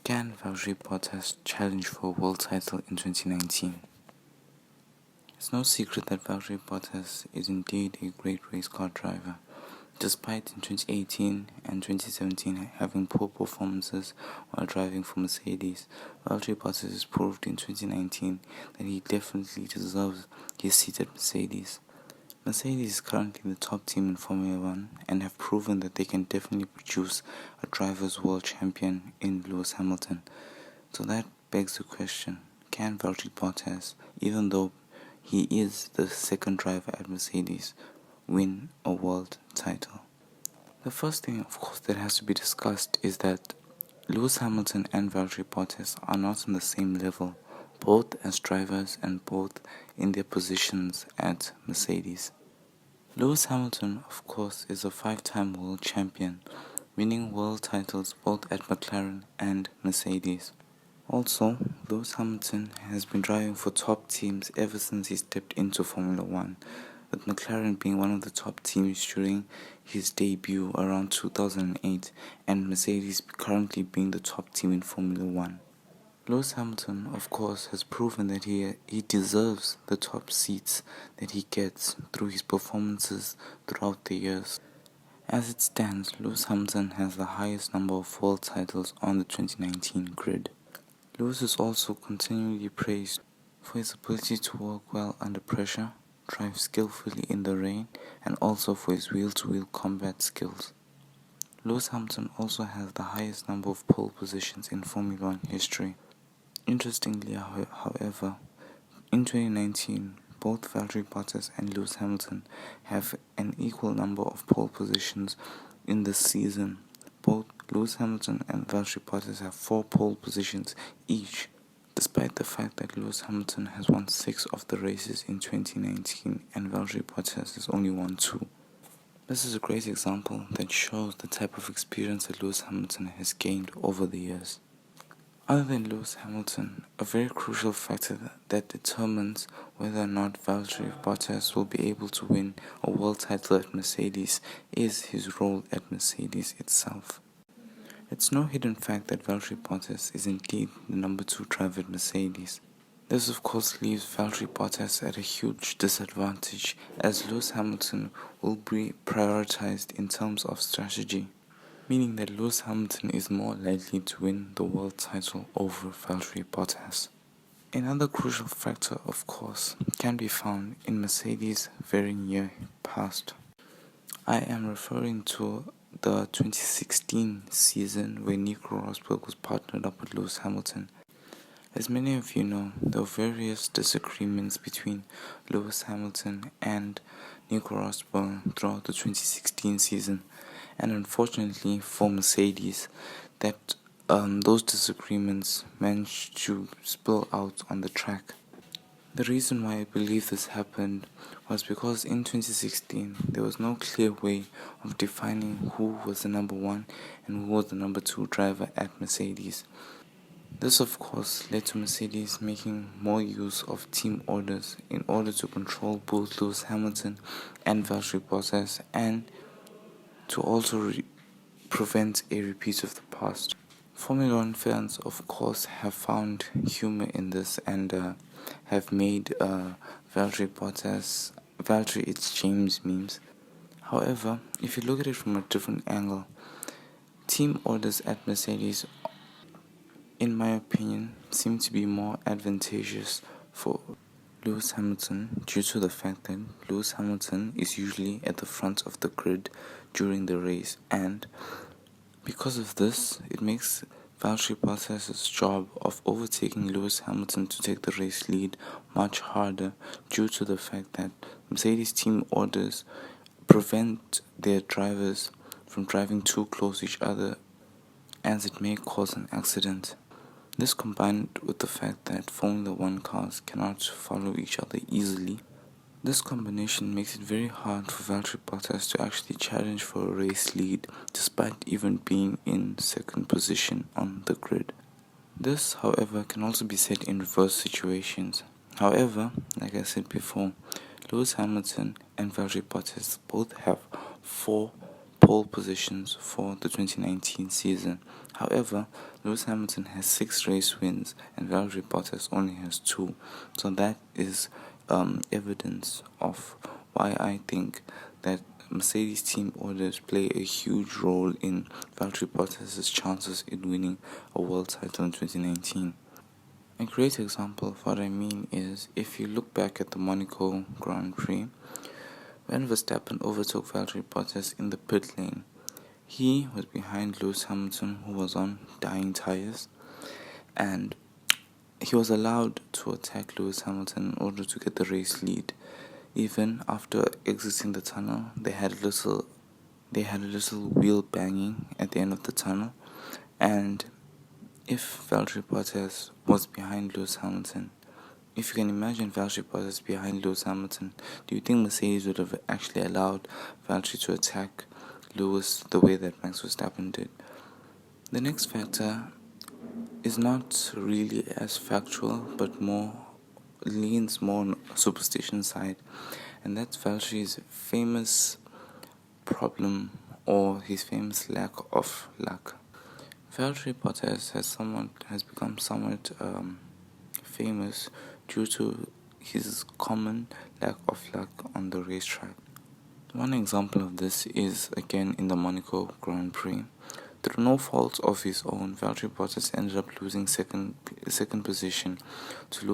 Can Valtteri Bottas challenge for a world title in 2019? It's no secret that Valtteri Bottas is indeed a great race car driver. Despite in 2018 and 2017 having poor performances while driving for Mercedes, Valtteri Bottas has proved in 2019 that he definitely deserves his seat at Mercedes. Mercedes is currently the top team in Formula 1 and have proven that they can definitely produce a driver's world champion in Lewis Hamilton. So that begs the question, can Valtteri Bottas, even though he is the second driver at Mercedes, win a world title? The first thing, of course, that has to be discussed is that Lewis Hamilton and Valtteri Bottas are not on the same level, both as drivers and both in their positions at Mercedes. Lewis Hamilton, of course, is a 5-time world champion, winning world titles both at McLaren and Mercedes. Also, Lewis Hamilton has been driving for top teams ever since he stepped into Formula 1, with McLaren being one of the top teams during his debut around 2008 and Mercedes currently being the top team in Formula 1. Lewis Hamilton, of course, has proven that he deserves the top seats that he gets through his performances throughout the years. As it stands, Lewis Hamilton has the highest number of world titles on the 2019 grid. Lewis is also continually praised for his ability to work well under pressure, drive skillfully in the rain, and also for his wheel-to-wheel combat skills. Lewis Hamilton also has the highest number of pole positions in Formula 1 history. Interestingly, however, in 2019, both Valtteri Bottas and Lewis Hamilton have an equal number of pole positions in this season. Both Lewis Hamilton and Valtteri Bottas have 4 pole positions each, despite the fact that Lewis Hamilton has won 6 of the races in 2019 and Valtteri Bottas has only won 2. This is a great example that shows the type of experience that Lewis Hamilton has gained over the years. Other than Lewis Hamilton, a very crucial factor that determines whether or not Valtteri Bottas will be able to win a world title at Mercedes is his role at Mercedes itself. It's no hidden fact that Valtteri Bottas is indeed the number 2 driver at Mercedes. This of course leaves Valtteri Bottas at a huge disadvantage as Lewis Hamilton will be prioritized in terms of strategy, meaning that Lewis Hamilton is more likely to win the world title over Valtteri Bottas. Another crucial factor, of course, can be found in Mercedes' very near past. I am referring to the 2016 season where Nico Rosberg was partnered up with Lewis Hamilton. As many of you know, there were various disagreements between Lewis Hamilton and Nico Rosberg throughout the 2016 season, and unfortunately for Mercedes, that those disagreements managed to spill out on the track. The reason why I believe this happened was because in 2016 there was no clear way of defining who was the number 1 and who was the number 2 driver at Mercedes. This of course led to Mercedes making more use of team orders in order to control both Lewis Hamilton and Valtteri Bottas and to also prevent a repeat of the past. Formula 1 fans of course have found humor in this and have made Valtteri Bottas, Valtteri it's James memes. However, if you look at it from a different angle, team orders at Mercedes, in my opinion, seem to be more advantageous for Lewis Hamilton due to the fact that Lewis Hamilton is usually at the front of the grid during the race, and because of this, it makes Valtteri Bottas' job of overtaking Lewis Hamilton to take the race lead much harder due to the fact that Mercedes team orders prevent their drivers from driving too close to each other as it may cause an accident. This combined with the fact that Formula 1 cars cannot follow each other easily, this combination makes it very hard for Valtteri Bottas to actually challenge for a race lead despite even being in second position on the grid. This, however, can also be said in reverse situations. However, like I said before, Lewis Hamilton and Valtteri Bottas both have 4 pole positions for the 2019 season. However, Lewis Hamilton has 6 race wins and Valtteri Bottas only has 2. So that is evidence of why I think that Mercedes team orders play a huge role in Valtteri Bottas' chances in winning a world title in 2019. A great example of what I mean is if you look back at the Monaco Grand Prix, when Verstappen overtook Valtteri Bottas in the pit lane, he was behind Lewis Hamilton, who was on dying tires, and he was allowed to attack Lewis Hamilton in order to get the race lead. Even after exiting the tunnel, they had a little wheel banging at the end of the tunnel, and if Valtteri Bottas was behind Lewis Hamilton, if you can imagine Valtteri Bottas behind Lewis Hamilton, do you think Mercedes would have actually allowed Valtteri to attack Lewis the way that Max Verstappen did? The next factor is not really as factual, but leans more on superstition side, and that's Valtteri's famous problem or his famous lack of luck. Valtteri Bottas has become somewhat famous due to his common lack of luck on the racetrack. One example of this is again in the Monaco Grand Prix. Through no fault of his own, Valtteri Bottas ended up losing second position to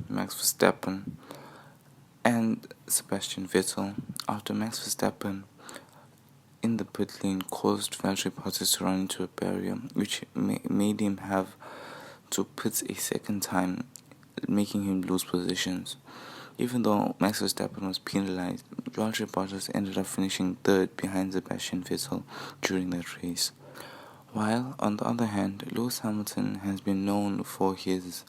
Max Verstappen and Sebastian Vettel after Max Verstappen in the pit lane caused Valtteri Bottas to run into a barrier, which made him have to pit a second time, making him lose positions. Even though Max Verstappen was penalized, Valtteri Bottas ended up finishing third behind Sebastian Vettel during that race. While, on the other hand, Lewis Hamilton has been known for his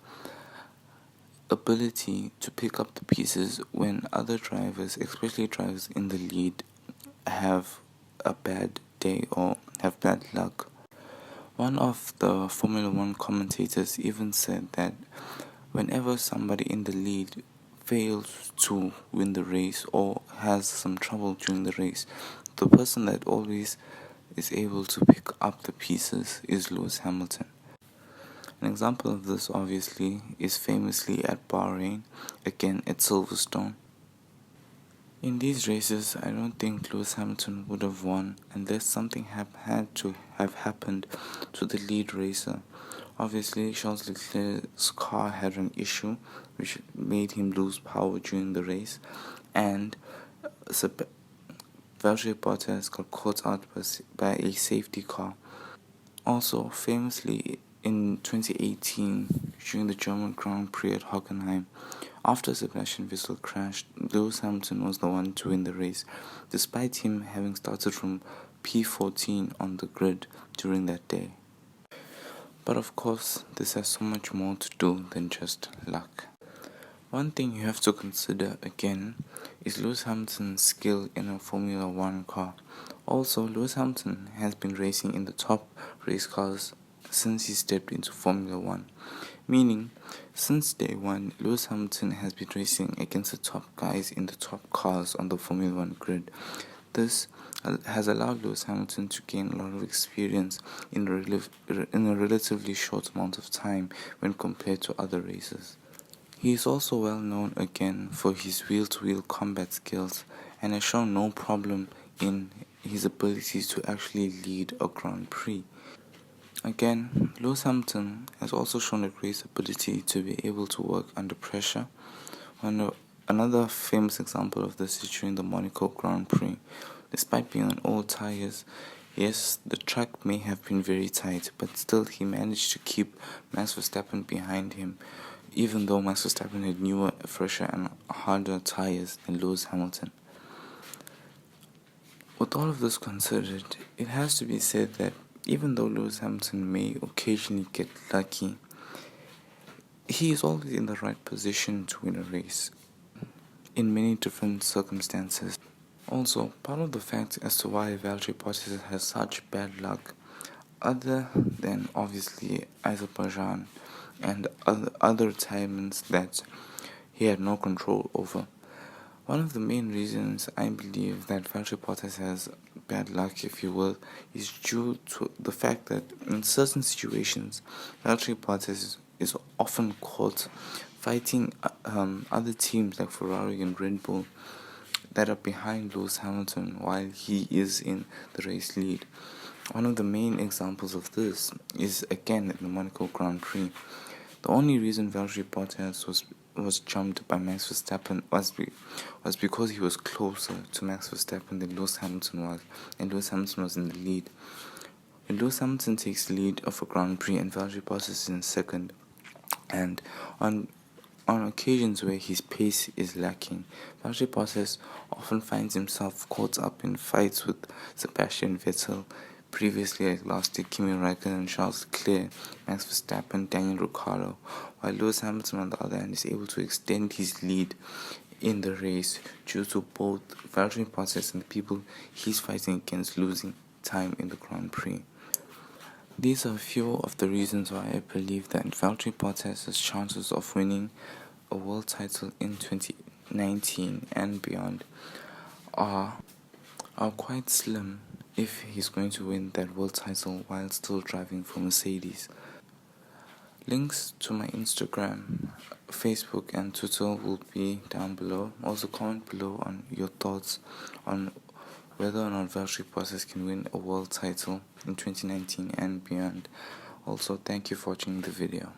ability to pick up the pieces when other drivers, especially drivers in the lead, have a bad day or have bad luck. One of the Formula One commentators even said that whenever somebody in the lead fails to win the race or has some trouble during the race, the person that always is able to pick up the pieces is Lewis Hamilton. An example of this obviously is famously at Bahrain, again at Silverstone. In these races, I don't think Lewis Hamilton would have won unless something had to have happened to the lead racer. Obviously, Charles Leclerc's car had an issue which made him lose power during the race, and Valtteri Bottas got caught out by a safety car. Also, famously, in 2018, during the German Grand Prix at Hockenheim, after Sebastian Vettel crashed, Lewis Hamilton was the one to win the race, despite him having started from P14 on the grid during that day. But of course, this has so much more to do than just luck. One thing you have to consider again is Lewis Hamilton's skill in a Formula One car. Also, Lewis Hamilton has been racing in the top race cars since he stepped into Formula One, meaning since day one, Lewis Hamilton has been racing against the top guys in the top cars on the Formula One grid. This has allowed Lewis Hamilton to gain a lot of experience in a relatively short amount of time when compared to other racers. He is also well known again for his wheel-to-wheel combat skills and has shown no problem in his abilities to actually lead a Grand Prix. Again, Lewis Hamilton has also shown a great ability to be able to work under pressure. Another famous example of this is during the Monaco Grand Prix. Despite being on old tires, yes, the track may have been very tight, but still he managed to keep Max Verstappen behind him, even though Max Verstappen had newer, fresher and harder tires than Lewis Hamilton. With all of this considered, it has to be said that even though Lewis Hamilton may occasionally get lucky, he is always in the right position to win a race in many different circumstances. Also, part of the fact as to why Valtteri Bottas has such bad luck, other than obviously Azerbaijan and other retirements that he had no control over, One of the main reasons I believe that Valtteri Bottas has bad luck, if you will, is due to the fact that in certain situations, Valtteri Bottas is often caught fighting other teams like Ferrari and Red Bull that are behind Lewis Hamilton while he is in the race lead. One of the main examples of this is again in the Monaco Grand Prix. The only reason Valtteri Bottas was jumped by Max Verstappen was because he was closer to Max Verstappen than Lewis Hamilton was, and Lewis Hamilton was in the lead. When Lewis Hamilton takes the lead of a Grand Prix and Valtteri Bottas is in second, and on occasions where his pace is lacking, Valtteri Bottas often finds himself caught up in fights with Sebastian Vettel, previously like last year Kimi Räikkönen, Charles Leclerc, Max Verstappen, Daniel Ricciardo, while Lewis Hamilton on the other hand is able to extend his lead in the race due to both Valtteri Bottas and the people he's fighting against losing time in the Grand Prix. These are a few of the reasons why I believe that Valtteri Bottas' chances of winning a world title in 2019 and beyond are quite slim if he's going to win that world title while still driving for Mercedes. Links to my Instagram, Facebook and Twitter will be down below. Also comment below on your thoughts on whether or not Valtteri Bottas can win a world title in 2019 and beyond. Also, thank you for watching the video.